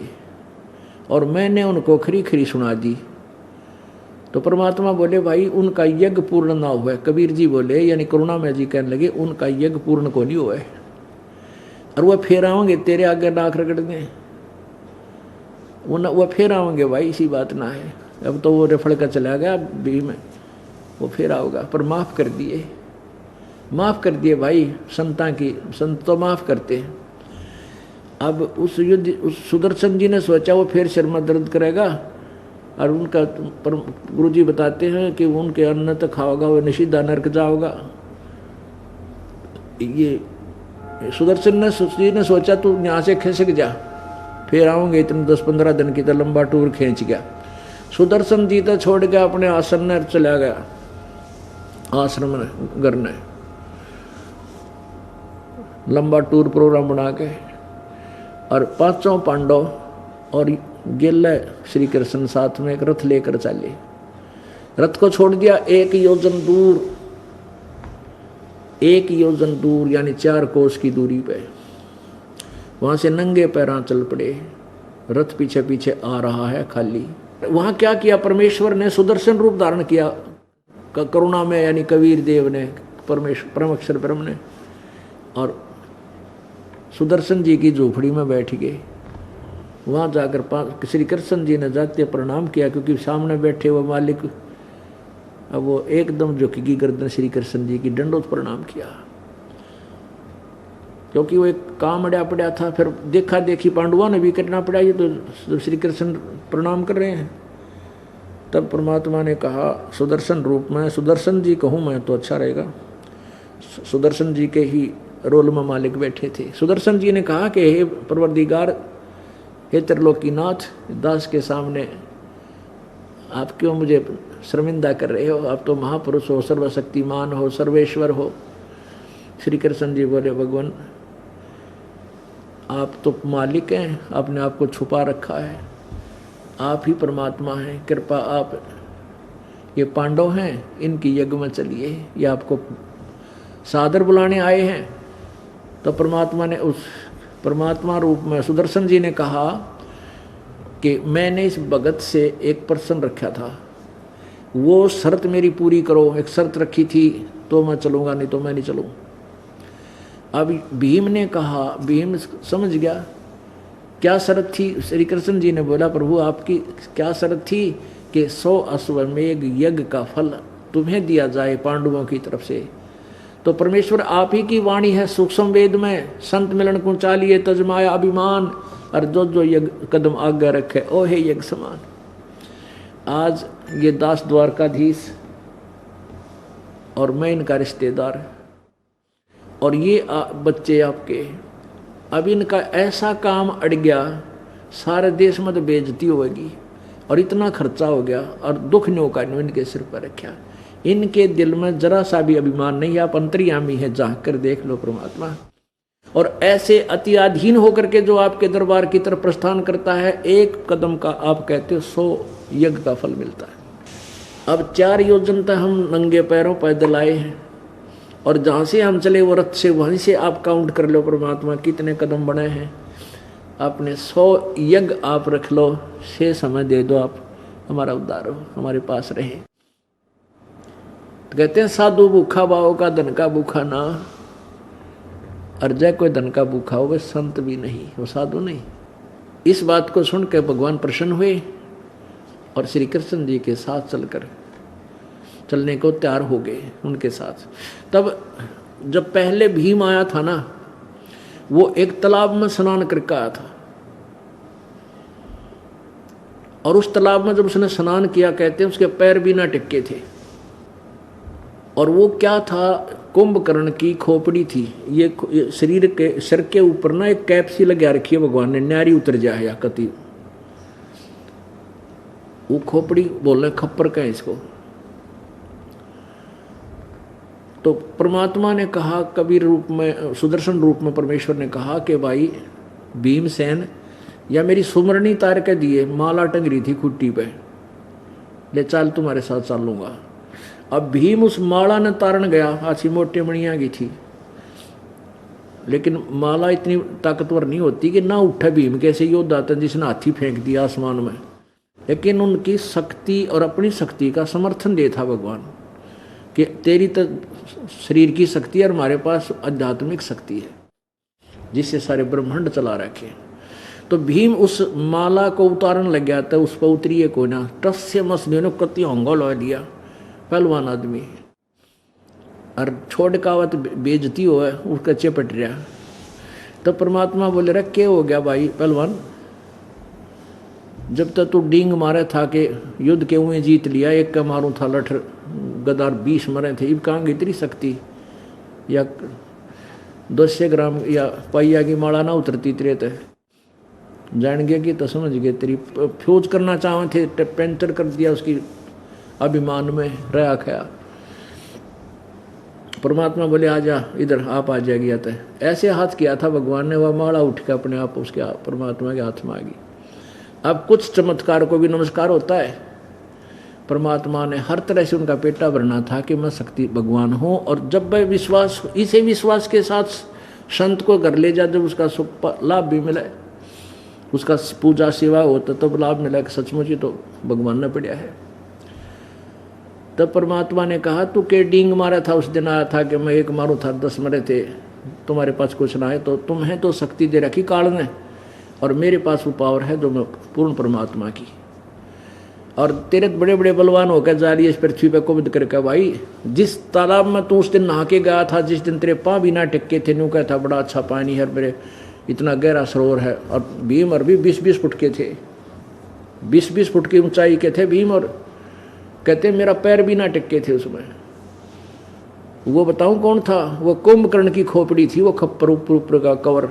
और मैंने उनको खरी खरी सुना दी। तो परमात्मा बोले, भाई उनका यज्ञ पूर्ण ना हुआ है। कबीर जी बोले, यानी करुणामय जी कहने लगे, उनका यज्ञ पूर्ण को नहीं हुआ है और वह फिर आओगे तेरे आगे नाक रगड़ दें, वह फिर आओगे भाई, इसी बात ना है। अब तो वो रफड़ का चला गया भीम, वो फिर आओगा, पर माफ़ कर दिए, माफ़ कर दिए भाई। संत तो माफ़ करते हैं। अब उस सुदर्शन जी ने सोचा वो फिर सिर में दर्द करेगा, और उनका गुरु जी बताते हैं कि उनके अन्न तक खाओगा वो निषिद्ध नरक जाओगा। ये सुदर्शन जी ने सोचा तू यहाँ से खिसक जा, फिर आऊँगे। इतने 10-15 दिन की तो लंबा टूर खींच गया। सुदर्शन जी तो छोड़ गया अपने आश्रम में, चला गया आश्रम घर ने, लंबा टूर प्रोग्राम बना के। और 5 पांडव और गेल्ले श्री कृष्ण साथ में एक रथ लेकर चले। रथ को छोड़ दिया 1 योजन दूर, 1 योजन दूर यानी 4 कोस की दूरी पे। वहां से नंगे पैरां चल पड़े, रथ पीछे पीछे आ रहा है खाली। वहां क्या किया, परमेश्वर ने सुदर्शन रूप धारण किया करुणा में, यानी कबीर देव ने, परम अक्षर ब्रह्म ने, और सुदर्शन जी की झोपड़ी में बैठ गए। वहाँ जाकर श्री कृष्ण जी ने जाते प्रणाम किया, क्योंकि सामने बैठे वो मालिक। अब वो एकदम झुकी गर्दन श्री कृष्ण जी की, दंडोत प्रणाम किया, क्योंकि वो एक काम अड़ा पड़ा था। फिर देखा देखी पांडवों ने भी करना पड़ा, ये तो श्री कृष्ण प्रणाम कर रहे हैं। तब परमात्मा ने कहा सुदर्शन रूप में, सुदर्शन जी कहूँ मैं तो अच्छा रहेगा, सुदर्शन जी के ही रोल में मालिक बैठे थे। सुदर्शन जी ने कहा कि हे परवरदिगार, हे त्रिलोकीनाथ, दास के सामने आप क्यों मुझे शर्मिंदा कर रहे हो? आप तो महापुरुष हो, सर्वशक्तिमान हो, सर्वेश्वर हो। श्री कृष्ण जी बोले, भगवान आप तो मालिक हैं, आपने आपको छुपा रखा है, आप ही परमात्मा हैं। कृपा आप, ये पांडव हैं, इनकी यज्ञ में चलिए, ये आपको सादर बुलाने आए हैं। तो परमात्मा ने, उस परमात्मा रूप में सुदर्शन जी ने कहा कि मैंने इस भगत से एक प्रश्न रखा था, वो शर्त मेरी पूरी करो। एक शर्त रखी थी तो मैं चलूँगा, नहीं तो मैं नहीं चलूँ। अब भीम ने कहा, भीम समझ गया क्या शर्त थी। श्री कृष्ण जी ने बोला, प्रभु आपकी क्या शर्त थी कि 100 अश्वमेघ यज्ञ का फल तुम्हें दिया जाए पांडवों की तरफ से। तो परमेश्वर आप ही की वाणी है सूक्ष्म वेद में, संत मिलन को चालिए तजमाया अभिमान, और जो यज्ञ कदम आगे रखे ओ हे यज्ञ समान। आज ये दास द्वारकाधीश और मैं इनका रिश्तेदार, और ये बच्चे आपके, अब इनका ऐसा काम अड़ गया, सारे देश में तो बेइज्जती होगी, और इतना खर्चा हो गया, और दुख न्यों का इनके सिर पर रखा। इनके दिल में जरा सा भी अभिमान नहीं। आप अंतर्यामी है, झांक कर देख लो परमात्मा। और ऐसे अतिआधीन होकर के जो आपके दरबार की तरफ प्रस्थान करता है, एक कदम का आप कहते हो 100 यज्ञ का फल मिलता है। अब 4 योजन तक हम नंगे पैरों पैदल आए हैं, और जहाँ से हम चले वो रथ से, वहीं से आप काउंट कर लो परमात्मा कितने कदम बने हैं। आपने 100 यज्ञ आप रख लो, से समय दे दो, आप हमारा उद्धार हो, हमारे पास रहे। तो कहते हैं साधु भूखा भाव का, धन का भूखा ना। और जय कोई धन का भूखा हो, वह संत भी नहीं, वो साधु नहीं। इस बात को सुन के भगवान प्रसन्न हुए और श्री कृष्ण जी के साथ चलने को तैयार हो गए उनके साथ। तब जब पहले भीम आया था ना, वो एक तालाब में स्नान करके आया था, और उस तालाब में जब उसने स्नान किया, कहते हैं उसके पैर भी ना टिके थे। और वो क्या था, कुंभकर्ण की खोपड़ी थी। ये शरीर के सिर के ऊपर ना एक कैप सी लगा रखी है भगवान ने, न्यारी उतर जाए या कति, वो खोपड़ी बोल रहे खप्पर का है इसको। तो परमात्मा ने कहा, कबीर रूप में, सुदर्शन रूप में परमेश्वर ने कहा कि भाई भीमसेन, या मेरी सुमरनी तार के दिए, माला टंग रही थी खुट्टी पे, ले चल तुम्हारे साथ चलूंगा। अब भीम उस माला ने तारण गया, आछी मोटे मणिया की थी, लेकिन माला इतनी ताकतवर नहीं होती कि ना उठे भीम कैसे योद्धा था जिसने हाथी फेंक दिया आसमान में। लेकिन उनकी शक्ति और अपनी शक्ति का समर्थन दे था भगवान कि तेरी तो शरीर की शक्ति है और हमारे पास आध्यात्मिक शक्ति है जिससे सारे ब्रह्मांड चला रखे। तो भीम उस माला को उतारने लग गया था, उस पर उतरिए को ना, टस से मसले ने कति होंगा लो लिया पहलवान आदमी, और छोड़ का वत बेजती हो है उसका चेपट रहा। तो परमात्मा बोले रहा क्या हो गया भाई पहलवान, जब तक तू डींग मारे था कि युद्ध के हुए जीत लिया, एक का मारूं था लठ गदार 20 मरे थे, इब कहाँ इतनी शक्ति, या 200 ग्राम या पाइया की माला ना उतरती तेरे थे, जान गया कि तो समझ गए तेरी फ्यूज करना चाहे थे, पेंचर कर दिया उसकी अभिमान में रहा खया। परमात्मा बोले आजा इधर, आप आ जाएगी। आता है ऐसे हाथ किया था भगवान ने, वह माला उठ के अपने आप उसके परमात्मा के हाथ में आ गई। अब कुछ चमत्कार को भी नमस्कार होता है। परमात्मा ने हर तरह से उनका पेटा भरना था कि मैं शक्ति भगवान हूँ, और जब वह विश्वास, इसे विश्वास के साथ संत को घर ले जा, जब उसका लाभ भी मिले, उसका पूजा सेवा हो तो तब लाभ मिला कि सचमुच ही तो भगवान ने पड़ा है। तब परमात्मा ने कहा तू के डींग मारा था, उस दिन आया था कि मैं एक मारूं था 10 मरे थे, तुम्हारे पास कुछ ना है, तो तुम्हें तो शक्ति दे रखी काल ने, और मेरे पास वो पावर है जो मैं पूर्ण परमात्मा की। और तेरे बड़े बड़े बलवान होकर जा रही है इस पृथ्वी पर कुबद करके भाई, जिस तालाब में तू उस दिन नहा के गया था, जिस दिन तेरे पाँव भी ना टिके थे, न्यू कहता बड़ा अच्छा पानी है, मेरे इतना गहरा सरोवर है। और भीम और भी 20-20 फुट के थे, 20-20 फुट की ऊंचाई के थे भीम, और कहते मेरा पैर भी ना टिके थे उसमें। वो बताऊं कौन था, वो कुंभकर्ण की खोपड़ी थी, वो खप्पर ऊपर का कवर।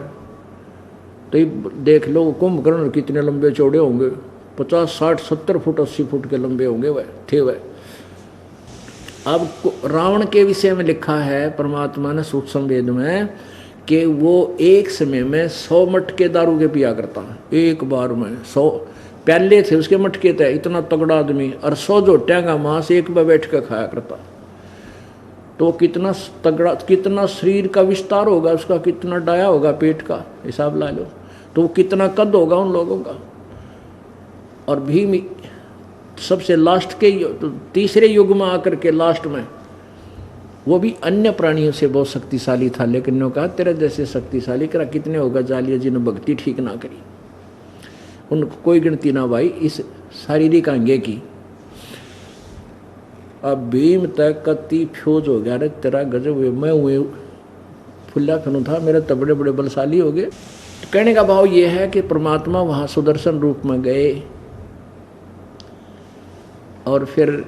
तो ये देख लो कुंभकर्ण कितने लंबे चौड़े होंगे, 50, 60, 70 फुट 80 फुट के लंबे होंगे वह थे वह। अब रावण के विषय में लिखा है परमात्मा ने सूक्ष्म वेद में कि वो एक समय में 100 मटके दारू के पिया करता, एक बार में 100 प्याले थे उसके मटके थे, इतना तगड़ा आदमी, और 100 जोटियां का मांस एक में बैठ कर खाया करता। तो कितना तगड़ा, कितना शरीर का विस्तार होगा उसका, कितना डाया होगा पेट का, हिसाब ला लो, तो कितना कद होगा उन लोगों का। और भीम सबसे लास्ट के तीसरे युग में आकर के लास्ट में, वो भी अन्य प्राणियों से बहुत शक्तिशाली था, लेकिन ने कहा तेरे जैसे शक्तिशाली करा कितने होगा जालिया जिन्होंने भक्ति ठीक ना करी, उनको कोई गिनती ना भाई इस शारीरिक अंगे की। अब भीम तक कति फ्यूज हो गया, रे तेरा गजब हुए, मैं हुए फुल्ला फनु था, मेरे तो बड़े बड़े बलशाली हो गए। तो कहने का भाव ये है कि परमात्मा वहाँ सुदर्शन रूप में गए, और फिर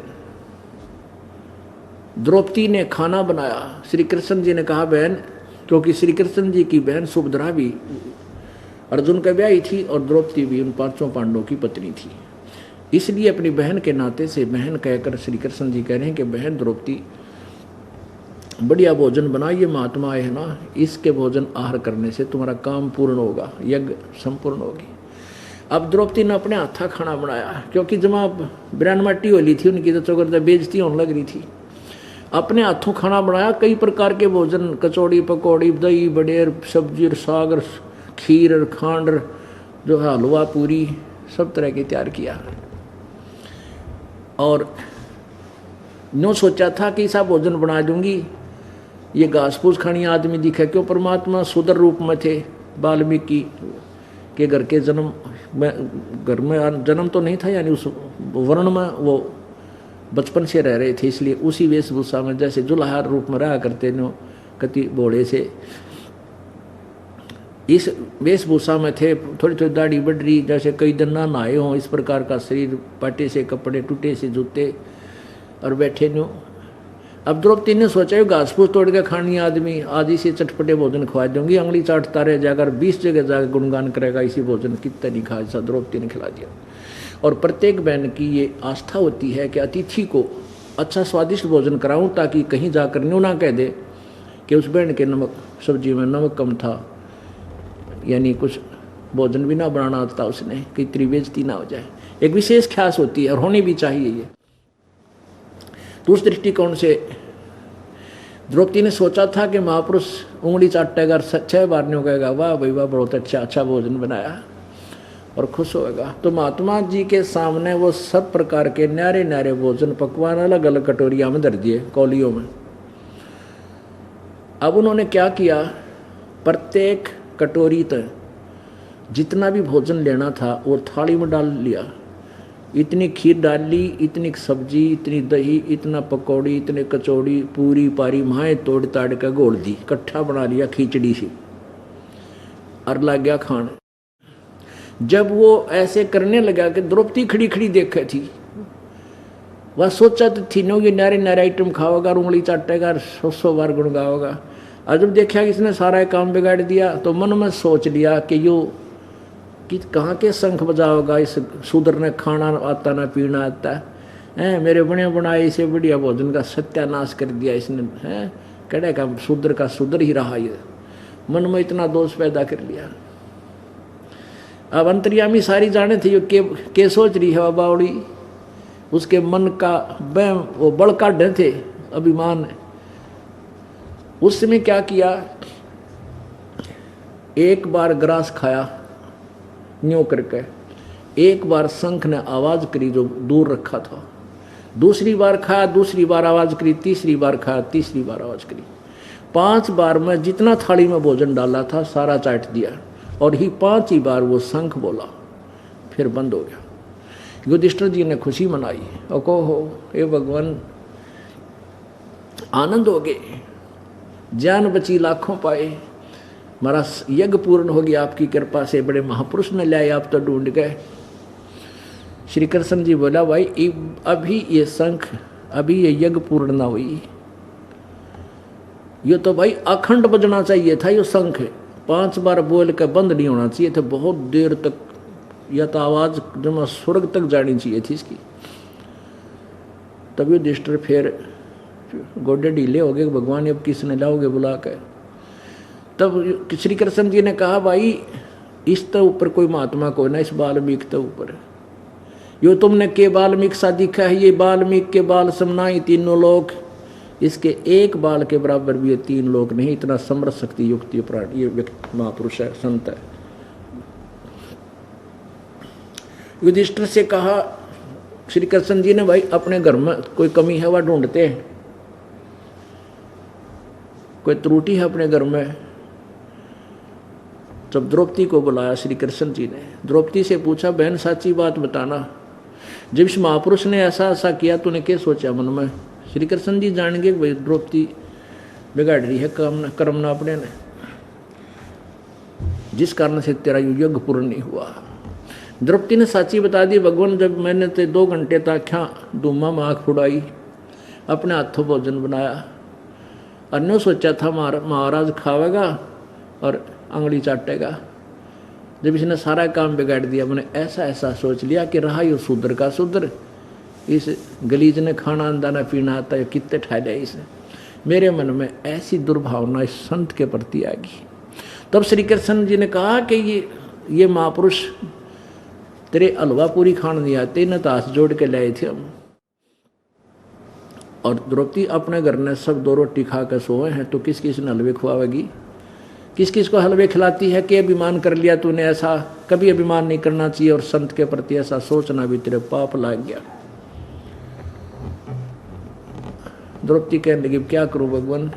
द्रौपदी ने खाना बनाया। श्री कृष्ण जी ने कहा बहन, क्योंकि श्री कृष्ण जी की बहन सुभद्रा भी अर्जुन का ब्याही थी और द्रौपदी भी उन 5 पांडवों की पत्नी थी, इसलिए अपनी बहन के नाते से बहन कहकर श्री कृष्ण जी कह रहे हैं कि बहन द्रौपदी बढ़िया भोजन बना, ये महात्मा है ना, इसके भोजन आहार करने से तुम्हारा काम पूर्ण होगा, यज्ञ संपूर्ण होगी। अब द्रौपदी ने अपने हाथा खाना बनाया, क्योंकि जमा ब्रान माटी होली थी उनकी, तो चौकरदा बेइज्जती होने लग रही थी। अपने हाथों खाना बनाया, कई प्रकार के भोजन, कचौड़ी पकौड़ी, दही बड़ेर, सब्जी और साग, खीर और खांड, जो है हलवा पूरी, सब तरह के तैयार किया। और नो सोचा था कि ऐसा भोजन बना दूंगी, ये घास फूस खानी आदमी दिखे, क्यों परमात्मा सुदर रूप में थे, वाल्मीकि के घर के जन्म घर में जन्म तो नहीं था, यानी उस वर्ण में वो बचपन से रह रहे थे, इसलिए उसी वेशभूषा में जैसे जुल्हार रूप में रहा करते नो कति बोले से इस वेशभूषा में थे। थोड़ी थोड़ी दाढ़ी बढ़ रही, जैसे कई दिन ना नहाए हों, इस प्रकार का शरीर, पाटे से कपड़े, टूटे से जूते, और बैठे नो। अब द्रौपदी ने सोचा घास फूस तोड़ के खानी आदमी, आदि से चटपटे भोजन खवा दूंगी, अंगली चाटता रह जाकर 20 जगह जाकर गुणगान करेगा इसी भोजन, कितना नहीं खा, ऐसा द्रौपदी ने खिला दिया। और प्रत्येक बहन की ये आस्था होती है कि अतिथि को अच्छा स्वादिष्ट भोजन कराऊं, ताकि कहीं जाकर न्यू ना कह दे कि उस बहन के नमक सब्जी में नमक कम था, यानी कुछ भोजन भी ना बनाना आता उसने, कहीं त्रिवेजती ना हो जाए। एक विशेष ख्यास होती है और होनी भी चाहिए ये। तो उस दृष्टिकोण से द्रौपदी ने सोचा था कि महापुरुष उंगली चाटेगा, 6 बार नहीं कहेगा वाह भाई वाह बहुत अच्छा भोजन बनाया, और खुश होगा। तो महात्मा जी के सामने वो सब प्रकार के न्यारे न्यारे भोजन पकवान अलग अलग कटोरिया में धर दिए, कौलियों में। अब उन्होंने क्या किया, प्रत्येक कटोरी तक जितना भी भोजन लेना था वो थाली में डाल लिया। इतनी खीर डाल ली, इतनी सब्जी, इतनी दही, इतना पकौड़ी, इतने कचौड़ी, पूरी पारी माएँ तोड़ ताड़ कर घोल दी, इकट्ठा बना लिया खिचड़ी सी, और लग गया खाने। जब वो ऐसे करने लगा कि द्रौपदी खड़ी खड़ी देखे थी, वह सोचा तो थी नो ये नारे नारे आइटम खाओगा, उंगली चाटेगा, 100 बार गुणगाओगा। और जब देखा कि इसने सारा काम बिगाड़ दिया, तो मन में सोच लिया कि यो कि कहाँ के शंख बजाओगा, इस शूद्र ने खाना आता ना पीना आता है, मेरे बने बनाए इसे बढ़िया भोजन का सत्यानाश कर दिया इसने, है कड़े का शूद्र का शूद्र ही रहा, ये मन में इतना दोष पैदा कर लिया। अब अंतर्यामी सारी जाने थे के सोच रही है बावड़ी, उसके मन का वह वो बड़ काढ़े थे अभिमान। उस समय क्या किया, एक बार ग्रास खाया न्यो करके, एक बार शंख ने आवाज करी जो दूर रखा था, दूसरी बार खाया, दूसरी बार आवाज करी, तीसरी बार खाया, तीसरी बार आवाज करी। 5 बार में जितना थाली में भोजन डाला था सारा चाट दिया, और ही 5 ही बार वो शंख बोला, फिर बंद हो गया। युधिष्ठिर जी ने खुशी मनाई और कहो हे भगवान आनंद हो गए, जान बची लाखों पाए, हमारा यज्ञ पूर्ण हो गया आपकी कृपा से, बड़े महापुरुष ने लाए आप तो ढूंढ गए। श्री कृष्ण जी बोला भाई अभी ये शंख, अभी ये यज्ञ पूर्ण ना हुई, ये तो भाई अखंड बजना चाहिए था। ये शंख 5 बार बोल के बंद नहीं होना चाहिए था, बहुत देर तक, या तो आवाज जमा स्वर्ग तक जानी चाहिए थी इसकी। तब युधिष्ठिर फिर गोडे ढीले हो गए, भगवान अब किसने लाओगे बुला के। तब श्री कृष्ण जी ने कहा भाई इस तो ऊपर कोई महात्मा को ना, इस वाल्मीकि तो ऊपर, यो तुमने के वाल्मीकि सा दिखा है, ये वाल्मीकि के बाल समनाई तीनों लोग, इसके एक बाल के बराबर भी ये 3 लोग नहीं, इतना समर्थ शक्ति युक्त ये व्यक्ति महापुरुष है, संत है। युधिष्ठिर से कहा श्री कृष्ण जी ने भाई अपने घर में कोई कमी है वह ढूंढते हैं, कोई त्रुटि है अपने घर में। जब द्रौपदी को बुलाया श्री कृष्ण जी ने, द्रौपदी से पूछा बहन साची बात बताना, जब इस महापुरुष ने ऐसा ऐसा किया तूने क्या सोचा मन में। श्री कृष्ण जी जान गए भाई द्रौपदी बिगाड़ रही है कर्म ना अपने ने, जिस कारण से तेरा यज्ञ पूर्ण नहीं हुआ। द्रौपदी ने साची बता दी, भगवान जब मैंने ते 2 घंटे तक क्या धूमा में आँख फुड़ाई, अपने हाथों भोजन बनाया, अन्य सोचा था महाराज खावेगा और अंगली चाटेगा, जब इसने सारा काम बिगाड़ दिया, मैंने ऐसा ऐसा सोच लिया कि रहा यो शूद्र का शूद्र, इस गलीज ने खाना अंदाना पीना आता है, कितने ठहरे इसे। मेरे मन में ऐसी दुर्भावना इस संत के प्रति आ गई। तब श्री कृष्ण जी ने कहा कि ये महापुरुष तेरे हलवा पूरी खान नहीं आते, न तो हाथ जोड़ के लाए थे हम। और द्रौपदी अपने घर ने सब 2 रोटी खा कर सोए हैं, तो किस किस ने हलवे खुआवेगी, किस किस को हलवे खिलाती है। कि अभिमान कर लिया तूने, ऐसा कभी अभिमान नहीं करना चाहिए, और संत के प्रति ऐसा सोचना भी तेरे पाप लग गया। द्रौपदी कहने लगी क्या करूं भगवान,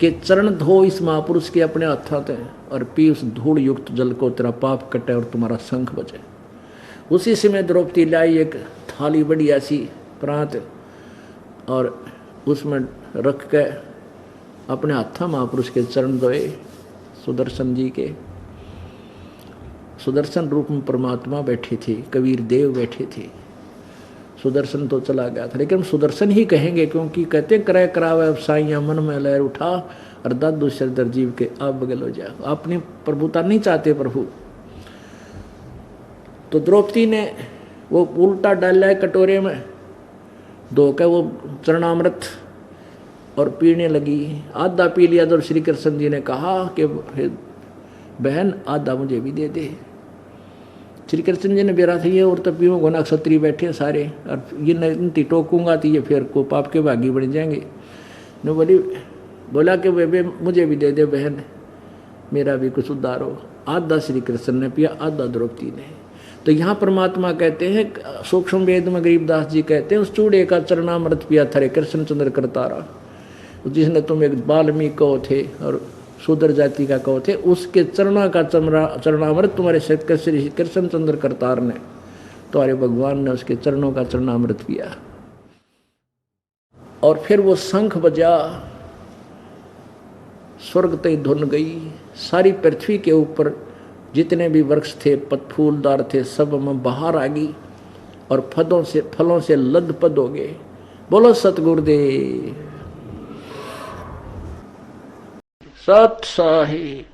कि चरण धो इस महापुरुष के अपने हाथों ते और पी उस धूल युक्त जल को, तेरा पाप कटे और तुम्हारा शंख बजे। उसी समय द्रौपदी लाई एक थाली बड़ी ऐसी प्रांत और उसमें रख के अपने हाथों महापुरुष के चरण धोए। सुदर्शन जी के, सुदर्शन रूप में परमात्मा बैठी थी, कबीर देव बैठे थे। सुदर्शन तो चला गया था, लेकिन सुदर्शन ही कहेंगे क्योंकि कहते क्रय करावे साइया मन में लहर उठा और दादू शरदर जीव के आप बगल हो जाए। अपनी प्रभुता नहीं चाहते प्रभु। तो द्रौपदी ने वो उल्टा डाला है कटोरे में, धो के वो चरणामृत और पीने लगी। आधा पी लिया तो श्री कृष्ण जी ने कहा कि बहन आधा मुझे भी दे दे। श्री कृष्ण जी ने बेरा था ये और तो पीओ गोना क्षत्रिय बैठे सारे, और ये नहीं टोकूंगा तो ये फिर को पाप के भागी बन जाएंगे। ने बोला कि बेबे मुझे भी दे दे बहन, मेरा भी कुछ उद्धार हो। आधा श्री कृष्ण ने पिया, आधा द्रौपदी ने। तो यहाँ परमात्मा कहते हैं, सूक्ष्म वेद में गरीबदास जी कहते हैं, उस चूड़े का चरणामृत पिया थारे कृष्णचंद्र करतारा, जिसने तुम एक वाल्मीकि कहो थे और शूद्र जाति का कहो थे, उसके चरणा का चरणामृत तुम्हारे श्री कृष्णचंद्र करतार ने, तुम्हारे भगवान ने उसके चरणों का चरणामृत पिया। और फिर वो शंख बजा, स्वर्ग तय धुन गई। सारी पृथ्वी के ऊपर जितने भी वृक्ष थे, फूलदार थे, सब में बाहर आ गई और फलों से लदपद हो गए। बोलो सतगुरुदेव सत साहिब।